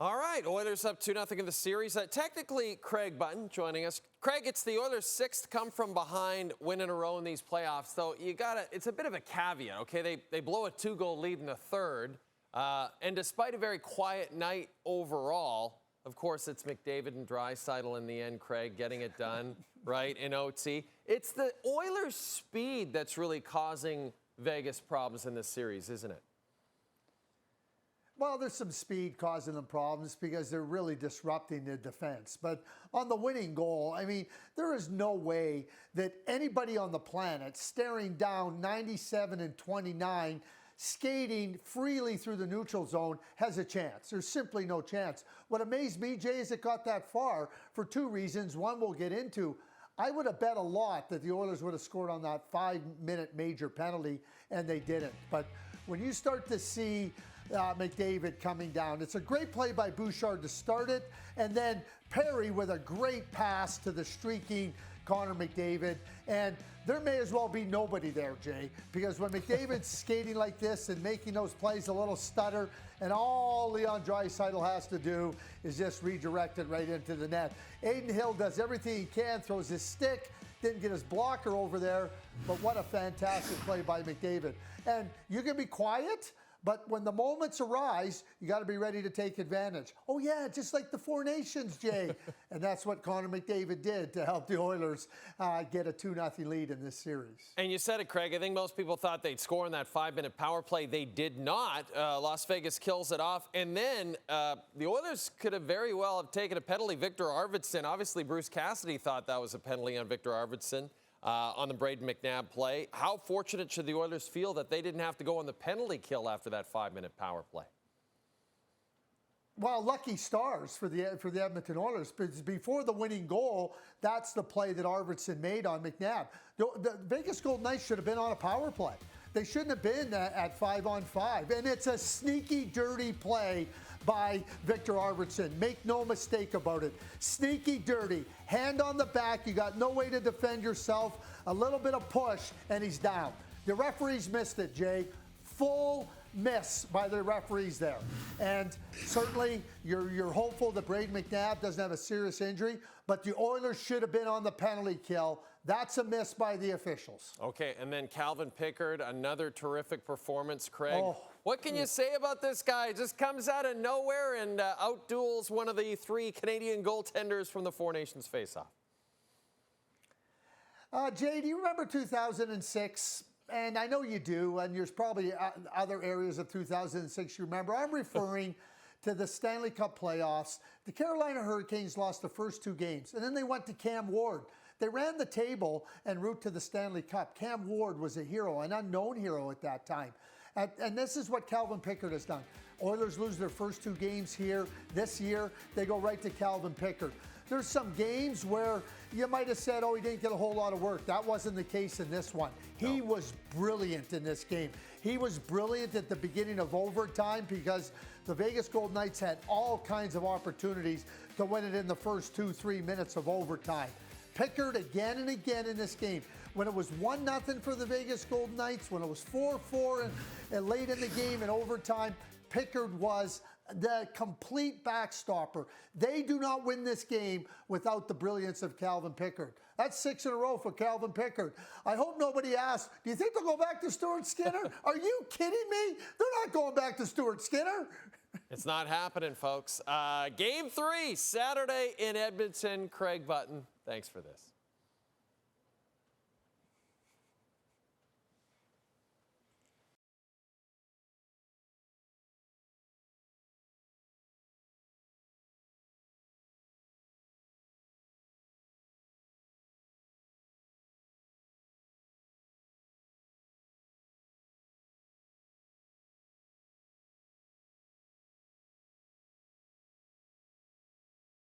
All right, Oilers up 2-0 in the series. Technically, Craig Button joining us. Craig, it's the Oilers' sixth come from behind win in a row in these playoffs. Though it's a bit of a caveat. Okay, they blow a 2-goal lead in the third, and despite a very quiet night overall, of course, it's McDavid and Draisaitl in the end. Craig getting it done right in OT. It's the Oilers' speed that's really causing Vegas problems in this series, isn't it? Well, there's some speed causing them problems because they're really disrupting the defense. But on the winning goal, I mean, there is no way that anybody on the planet staring down 97 and 29, skating freely through the neutral zone has a chance. There's simply no chance. What amazed me, Jay, is it got that far for two reasons. One we'll get into. I would have bet a lot that the Oilers would have scored on that 5-minute major penalty, and they didn't. But when you start to see McDavid coming down, it's a great play by Bouchard to start it, and then Perry with a great pass to the streaking Connor McDavid. And there may as well be nobody there, Jay, because when McDavid's skating like this and making those plays a little stutter, and all Leon Draisaitl has to do is just redirect it right into the net. Adin Hill does everything he can, throws his stick, didn't get his blocker over there, but what a fantastic play by McDavid. And you can be quiet, but when the moments arise, you got to be ready to take advantage. Oh, yeah, just like the Four Nations, Jay. And that's what Connor McDavid did to help the Oilers get a 2-0 lead in this series. And you said it, Craig. I think most people thought they'd score in that 5-minute power play. They did not. Las Vegas kills it off. And then the Oilers could have very well have taken a penalty. Victor Arvidsson, obviously Bruce Cassidy thought that was a penalty on Victor Arvidsson. On the Braden McNabb play. How fortunate should the Oilers feel that they didn't have to go on the penalty kill after that 5-minute power play? Well, lucky stars for the Edmonton Oilers. Because before the winning goal, that's the play that Arvidsson made on McNabb. The Vegas Golden Knights should have been on a power play. They shouldn't have been at 5-on-5. And it's a sneaky, dirty play by Victor Arvidsson. Make no mistake about it. Sneaky, dirty. Hand on the back. You got no way to defend yourself. A little bit of push, and he's down. The referees missed it, Jay. Full miss by the referees there. And certainly you're hopeful that Braden McNabb doesn't have a serious injury, but the Oilers should have been on the penalty kill. That's a miss by the officials. Okay, and then Calvin Pickard, another terrific performance, Craig. Oh. What can you say about this guy? Just comes out of nowhere and outduels one of the three Canadian goaltenders from the Four Nations faceoff. Jay, do you remember 2006? And I know you do, and there's probably other areas of 2006 you remember. I'm referring to the Stanley Cup playoffs. The Carolina Hurricanes lost the first two games, and then they went to Cam Ward. They ran the table en route to the Stanley Cup. Cam Ward was a hero, an unknown hero at that time. And this is what Calvin Pickard has done. Oilers lose their first two games here. This year, they go right to Calvin Pickard. There's some games where you might have said, oh, he didn't get a whole lot of work. That wasn't the case in this one. He was brilliant in this game. He was brilliant at the beginning of overtime because the Vegas Golden Knights had all kinds of opportunities to win it in the first 2-3 minutes of overtime. Pickard again and again in this game. When it was 1-0 for the Vegas Golden Knights, when it was 4-4 and late in the game in overtime, Pickard was the complete backstopper. They do not win this game without the brilliance of Calvin Pickard. That's 6 in a row for Calvin Pickard. I hope nobody asks, do you think they'll go back to Stuart Skinner? Are you kidding me? They're not going back to Stuart Skinner. It's not happening, folks. Game 3, Saturday in Edmonton. Craig Button, thanks for this.